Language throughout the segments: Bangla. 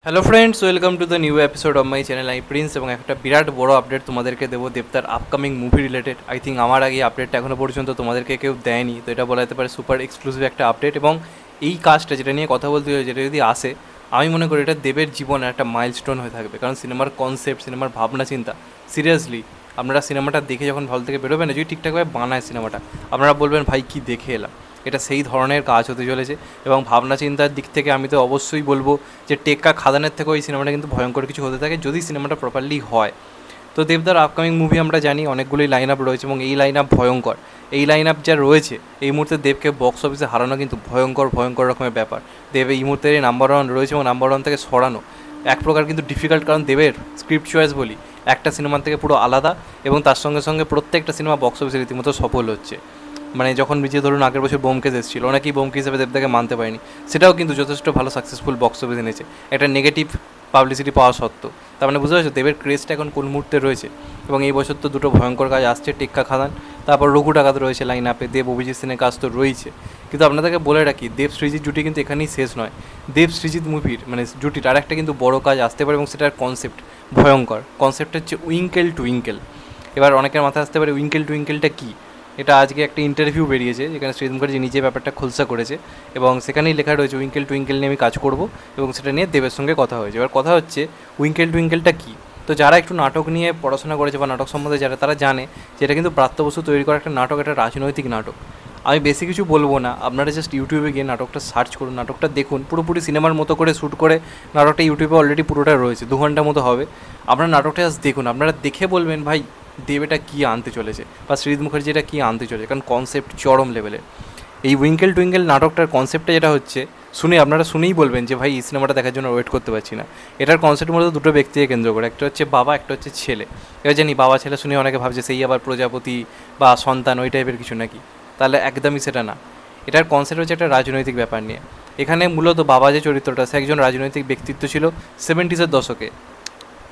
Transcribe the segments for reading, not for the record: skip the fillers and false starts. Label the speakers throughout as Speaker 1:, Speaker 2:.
Speaker 1: Hello friends, welcome to the new episode of my channel. I Prince এবং একটা বিরাট বড় আপডেট তোমাদেরকে দেবো দেবতার upcoming movie related. I think আমার আগে আপডেটটা এখনও পর্যন্ত তোমাদেরকে কেউ দেয়নি, তো এটা বলা যেতে পারে সুপার এক্সক্লুসিভ একটা আপডেট। এবং এই কাজটা যেটা নিয়ে কথা বলতে হয়, যেটা যদি আসে, আমি মনে করি এটা দেবের জীবনে একটা মাইলস্টোন হয়ে থাকবে। কারণ সিনেমার কনসেপ্ট, সিনেমার ভাবনা চিন্তা, সিরিয়াসলি আপনারা সিনেমাটা দেখে যখন হল থেকে বেরোবেন, যদি ঠিকঠাকভাবে বানায় সিনেমাটা, আপনারা বলবেন ভাই কী দেখে এলাম। এটা সেই ধরনের কাজ হতে চলেছে। এবং ভাবনা চিন্তার দিক থেকে আমি তো অবশ্যই বলবো যে টেক্কা খাদানের থেকেও এই সিনেমাটা কিন্তু ভয়ঙ্কর কিছু হতে থাকে যদি সিনেমাটা প্রপারলি হয়। তো দেবদার আপকামিং মুভি আমরা জানি অনেকগুলোই লাইন আপ রয়েছে এবং এই লাইন আপ ভয়ঙ্কর। এই লাইন আপ যা রয়েছে, এই মুহূর্তে দেবকে বক্স অফিসে হারানো কিন্তু ভয়ঙ্কর ভয়ঙ্কর রকমের ব্যাপার। দেব এই মুহূর্তে নাম্বার ওয়ান রয়েছে এবং নাম্বার ওয়ান থেকে সরানো এক প্রকার কিন্তু ডিফিকাল্ট, কারণ দেবের স্ক্রিপ্ট চয়েস বলি একটা সিনেমার থেকে পুরো আলাদা, এবং তার সঙ্গে সঙ্গে প্রত্যেকটা সিনেমা বক্স অফিসে রীতিমতো সফল হচ্ছে। মানে যখন বিজয় ধরুন আগের বছর বোমকেস এসেছিলো, অনেকেই বোমকেস হিসেবে দেবদাকে মানতে পারেনি, সেটাও কিন্তু যথেষ্ট ভালো সাকসেসফুল বক্স অফিস এনেছে একটা নেগেটিভ পাবলিসিটি পাওয়া সত্ত্বেও। তার মানে বুঝতে পারছো দেবের ক্রেজটা এখন কোন মুহূর্তে রয়েছে। এবং এই বছর তো দুটো ভয়ঙ্কর কাজ আসছে, টেক্কা খাদান, তারপর রঘু ডাকাত রয়েছে লাইন আপে, দেব অভিজিৎ সিনের কাজ তো রয়েছে। কিন্তু আপনাদেরকে বলে রাখি, দেব সৃজিৎ জুটি কিন্তু এখানেই শেষ নয়। দেব সৃজিৎ মুভির মানে জুটির আর একটা কিন্তু বড় কাজ আসতে পারে, এবং সেটার কনসেপ্ট ভয়ঙ্কর। কনসেপ্ট হচ্ছে উইঙ্কেল টুইঙ্কেল। এবার অনেকের মাথায় আসতে পারে উইঙ্কেল টুইঙ্কেলটা কী। এটা আজকে একটা ইন্টারভিউ বেরিয়েছে যেখানে সৃজিৎ মুখার্জি নিজে ব্যাপারটা খোলসা করেছে, এবং সেখানেই লেখা রয়েছে উইঙ্কেল টুইঙ্কেল নিয়ে আমি কাজ করব, এবং সেটা নিয়ে দেবের সঙ্গে কথা হয়েছে। এবার কথা হচ্ছে উইঙ্কেল টুইঙ্কেলটা কী। তো যারা একটু নাটক নিয়ে পড়াশোনা করেছে বা নাটক সম্বন্ধে যারা, তারা জানে যে এটা কিন্তু ব্রাত্য বসু তৈরি করা একটা নাটক, একটা রাজনৈতিক নাটক। আমি বেশি কিছু বলবো না, আপনারা জাস্ট ইউটিউবে গিয়ে নাটকটা সার্চ করুন, নাটকটা দেখুন। পুরোপুরি সিনেমার মতো করে শ্যুট করে নাটকটা ইউটিউবে অলরেডি পুরোটা রয়েছে, 2 ঘন্টার মতো হবে। আপনারা নাটকটা জাস্ট দেখুন, আপনারা দেখে বলবেন ভাই দেব এটা কী আনতে চলেছে, বা সৃজিৎ মুখার্জি এটা কী আনতে চলেছে। কারণ কনসেপ্ট চরম লেভেলের। এই উইঙ্কেল টুইঙ্কেল নাটকটার কনসেপ্টটা যেটা হচ্ছে, আপনারা শুনেই বলবেন যে ভাই এই সিনেমাটা দেখার জন্য ওয়েট করতে পারছি না। এটার কনসেপ্ট মূলত দুটো ব্যক্তিকে কেন্দ্র করে, একটা হচ্ছে বাবা, একটা হচ্ছে ছেলে। এবার জানি বাবা ছেলে শুনে অনেকে ভাবছে সেই আবার প্রজাপতি বা সন্তান ওই টাইপের কিছু নাকি, তাহলে একদমই সেটা না। এটার কনসেপ্ট হচ্ছে একটা রাজনৈতিক ব্যাপার নিয়ে। এখানে মূলত বাবা যে চরিত্রটা, সে একজন রাজনৈতিক ব্যক্তিত্ব ছিল 70s দশকে।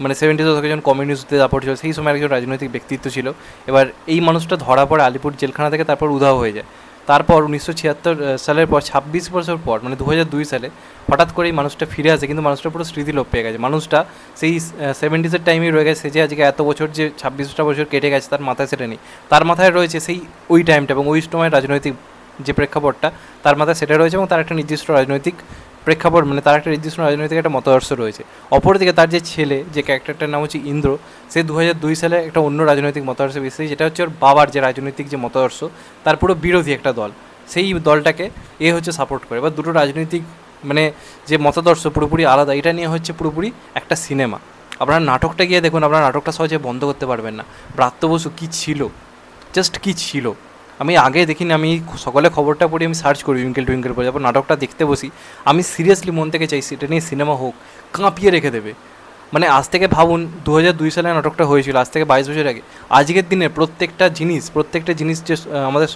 Speaker 1: মানে 70s দশকে যখন কমিউনিস্টদের দাপট ছিল, সেই সময় একজন রাজনৈতিক ব্যক্তিত্ব ছিল। এবার এই মানুষটা ধরা পড়ে আলিপুর জেলখানা থেকে, তারপর উধাও হয়ে যায়। তারপর 1976 সালের পর 26 বছর পর, মানে 2002 সালে হঠাৎ করে এই মানুষটা ফিরে আসে, কিন্তু মানুষটা পুরো স্মৃতিলোপ পেয়ে গেছে। মানুষটা সেই 70s টাইমেই রয়ে গেছে, যে আজকে এত বছর যে 26টা বছর কেটে গেছে তার মাথায় সেটা নেই। তার মাথায় রয়েছে সেই ওই টাইমটা এবং ওই সময়ের রাজনৈতিক যে প্রেক্ষাপটটা তার মাথায় সেটা রয়েছে, এবং তার একটা নির্দিষ্ট রাজনৈতিক প্রেক্ষাপট, মানে তার একটা নির্দিষ্ট রাজনৈতিক একটা মতাদর্শ রয়েছে। অপরদিকে তার যে ছেলে, যে ক্যারেক্টারটার নাম হচ্ছে ইন্দ্র, সে 2002 সালে একটা অন্য রাজনৈতিক মতাদর্শে বিশ্বাসী, যেটা হচ্ছে ওর বাবার যে রাজনৈতিক যে মতাদর্শ তার পুরো বিরোধী একটা দল, সেই দলটাকে এ হচ্ছে সাপোর্ট করে। এবার দুটো রাজনৈতিক মানে যে মতাদর্শ পুরোপুরি আলাদা, এটা নিয়ে হচ্ছে পুরোপুরি একটা সিনেমা। আপনারা নাটকটা গিয়ে দেখুন, আপনারা নাটকটা সহজে বন্ধ করতে পারবেন না। ব্রাত্য বসু কী ছিল, জাস্ট কী ছিল। আমি আগে দেখিনি, আমি সকালে খবরটা পড়ি, আমি সার্চ করি উইঙ্কেল টুইঙ্কেল পরে, তারপর নাটকটা দেখতে বসি। আমি সিরিয়াসলি মন থেকে চাইছি এটা নিয়ে সিনেমা হোক, কাঁপিয়ে রেখে দেবে। মানে আজ থেকে ভাবুন 2002 সালে নাটকটা হয়েছিল, আজ থেকে 22 বছর আগে। আজকের দিনে প্রত্যেকটা জিনিস যে আমাদের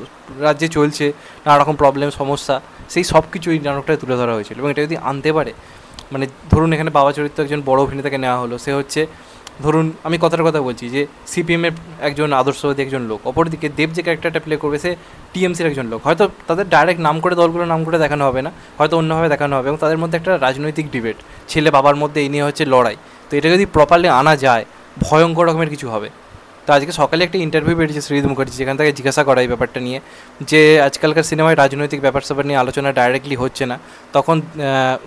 Speaker 1: রাজ্যে চলছে, নানা রকম প্রবলেম সমস্যা, সেই সব কিছু এই নাটকটায় তুলে ধরা হয়েছিল। এবং এটা যদি আনতে পারে, মানে ধরুন এখানে বাবা চরিত্র একজন বড় অভিনেতাকে নেওয়া হলো, সে হচ্ছে ধরুন আমি কথার কথা বলছি যে সিপিএমের একজন আদর্শবাদী একজন লোক, অপরদিকে দেব যে ক্যারেক্টারটা প্লে করবে সে টিএমসির একজন লোক। হয়তো তাদের ডাইরেক্ট নাম করে, দলগুলোর নাম করে দেখানো হবে না, হয়তো অন্যভাবে দেখানো হবে, এবং তাদের মধ্যে একটা রাজনৈতিক ডিবেট, ছেলে বাবার মধ্যে এই নিয়ে হচ্ছে লড়াই। তো এটা যদি প্রপারলি আনা যায়, ভয়ঙ্কর রকমের কিছু হবে। তো আজকে সকালে একটা ইন্টারভিউ বেরিয়েছে সৃজিৎ মুখার্জি, যেখান থেকে জিজ্ঞাসা করা এই ব্যাপারটা নিয়ে, যে আজকালকার সিনেমায় রাজনৈতিক ব্যাপার স্যাপার নিয়ে আলোচনা ডাইরেক্টলি হচ্ছে না। তখন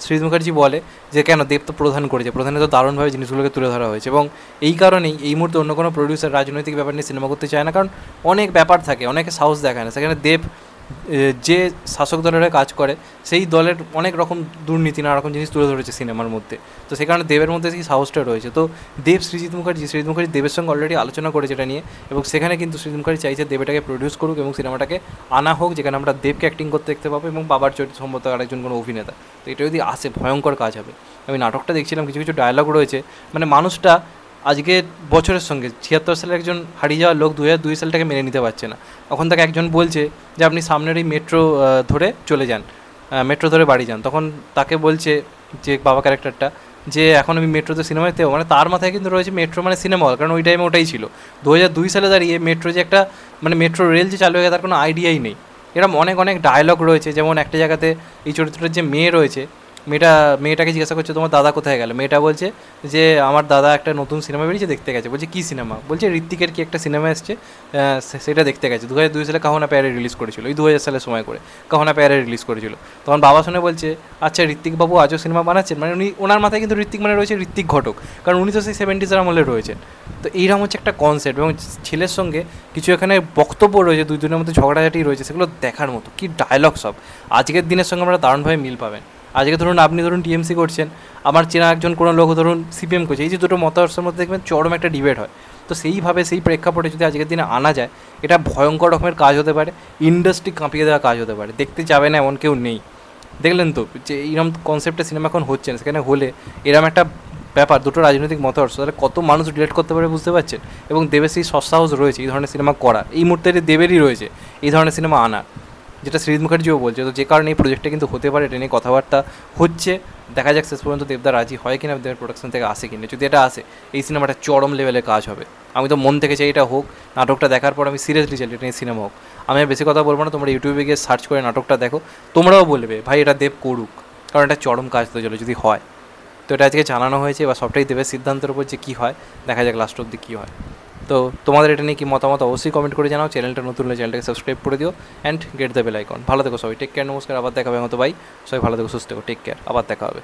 Speaker 1: সৃজিৎ মুখার্জি বলে যে কেন, দেব তো প্রধান করেছে, প্রধানে তো দারুণভাবে জিনিসগুলোকে তুলে ধরা হয়েছে। এবং এই কারণেই এই মুহূর্তে অন্য কোনো প্রডিউসার রাজনৈতিক ব্যাপার নিয়ে সিনেমা করতে চায় না, কারণ অনেক ব্যাপার থাকে, অনেকে সাহস দেখায় না। সেখানে দেব যে শাসক দলের কাজ করে, সেই দলের অনেক রকম দুর্নীতি, নানা রকম জিনিস তুলে ধরেছে সিনেমার মধ্যে। তো সেই কারণে দেবের মধ্যে সেই সাহসটা রয়েছে। তো দেব সৃজিৎ মুখার্জি দেবের সঙ্গে অলরেডি আলোচনা করেছে এটা নিয়ে, এবং সেখানে কিন্তু সৃজিৎ মুখার্জি চাইছে দেব এটাকে প্রডিউস করুক এবং সিনেমাটাকে আনা হোক, যেখানে আমরা দেবকে অ্যাক্টিং করতে দেখতে পাবো এবং বাবার চরিত্র সম্ভবত আরেকজন কোনো অভিনেতা। তো এটা যদি আসে, ভয়ঙ্কর কাজ হবে। আমি নাটকটা দেখছিলাম, কিছু কিছু ডায়লগ রয়েছে, মানে মানুষটা আজকে বছরের সঙ্গে 76 সালের একজন হারিয়ে যাওয়া লোক 2002 সালটাকে মেনে নিতে পারছে না। তখন তাকে একজন বলছে যে আপনি সামনের এই মেট্রো ধরে চলে যান, মেট্রো ধরে বাড়ি যান। তখন তাকে বলছে যে বাবা ক্যারেক্টারটা, যে এখন আমি মেট্রোতে সিনেমাতেও, মানে তার মাথায় কিন্তু রয়েছে মেট্রো মানে সিনেমা হল, কারণ ওই টাইমে ওটাই ছিল। 2002 সালে দাঁড়িয়ে মেট্রো যে একটা, মানে মেট্রো রেল যে চালু হয়ে গেছে তার কোনো আইডিয়াই নেই। এরকম অনেক অনেক ডায়লগ রয়েছে। যেমন একটা জায়গাতে এই চরিত্রের যে মেয়ে রয়েছে, মেয়েটাকে জিজ্ঞাসা করছে তোমার দাদা কোথায় গেল, মেয়েটা বলছে যে আমার দাদা একটা নতুন সিনেমা বেরিয়েছে দেখতে গেছে। বলছে কী সিনেমা? বলছে ঋত্বিকের কি একটা সিনেমা এসছে, সেটা দেখতে গেছে। 2002 সালে কাহো না প্যারে রিলিজ করেছিল, এই 2000 সালের সময় করে কাহো না প্যারে রিলিজ করেছিল। তখন বাবা শুনে বলছে আচ্ছা ঋত্বিক বাবু আজও সিনেমা বানাচ্ছেন, মানে ওনার মাথায় কিন্তু ঋত্বিক মানে রয়েছে ঋত্বিক ঘটক, কারণ উনি তো সেই 70s আমলে রয়েছেন। তো এইরকম হচ্ছে একটা কনসেপ্ট, এবং ছেলের সঙ্গে কিছু এখানে বক্তব্য রয়েছে, দুই জনের মধ্যে ঝগড়াঝাটি রয়েছে, সেগুলো দেখার মতো। কি ডায়লগ সব, আজকের দিনের সঙ্গে আমরা দারুণভাবে মিল পাবেন। আজকে আপনি টিএমসি করছেন, আমার চেনা একজন কোনো লোক সিপিএম করছে, এই যে দুটো মতাদর্শের মধ্যে দেখবেন চরম একটা ডিবেট হয়। তো সেইভাবে সেই প্রেক্ষাপটে যদি আজকের দিনে আনা যায়, এটা ভয়ঙ্কর রকমের কাজ হতে পারে, ইন্ডাস্ট্রি কাঁপিয়ে দেওয়া কাজ হতে পারে। দেখতে যাবে না এমন কেউ নেই। দেখলেন তো যে এইরকম কনসেপ্টে সিনেমা এখন হচ্ছে না, সেখানে হলে এরকম একটা ব্যাপার, দুটো রাজনৈতিক মতাদর্শ, তাহলে কত মানুষ রিলেট করতে পারে বুঝতে পারছেন। এবং দেবের সেই সৎসাহস রয়েছে এই ধরনের সিনেমা করার, এই মুহূর্তে দেবেরই রয়েছে এই ধরনের সিনেমা আনার, যেটা শ্রীজিৎ মুখার্জিও বলছে। তো যে কারণে এই প্রজেক্টটা কিন্তু হতে পারে, এটা নিয়ে কথাবার্তা হচ্ছে। দেখা যাক শেষ পর্যন্ত দেবদা রাজি হয় কিনা, দেবের প্রোডাকশন থেকে আসে কিনা। যদি এটা আসে, এই সিনেমাটা চরম লেভেলে কাজ হবে। আমি তো মন থেকে চাই এটা হোক, নাটকটা দেখার পর আমি সিরিয়াসলি চাই এটা নিয়ে সিনেমা হোক। আমি বেশি কথা বলবো না, তোমরা ইউটিউবে গিয়ে সার্চ করে নাটকটা দেখো, তোমরাও বলবে ভাই এটা দেব করুক, কারণ এটা চরম কাজ তো চলো যদি হয়। তো এটা আজকে জানানো হয়েছে, এবার সবটাই দেবের সিদ্ধান্তের উপর যে কী হয়, দেখা যাক লাস্ট অব্দি কী হয়। তো তোমাদের এটা নিয়ে কি মতামত অবশ্যই কমেন্ট করে জানাও। চ্যানেলটা নতুন হলে চ্যানেলটাকে সাবস্ক্রাইব করে দিও and get the bell icon. ভালো থেকো সবাই, টেক কেয়ার, নমস্কার, আবার দেখা হবে মতো ভাই। সবাই ভালো থেকো, সুস্থ থেকো, টেক কেয়ার, আবার দেখা হবে।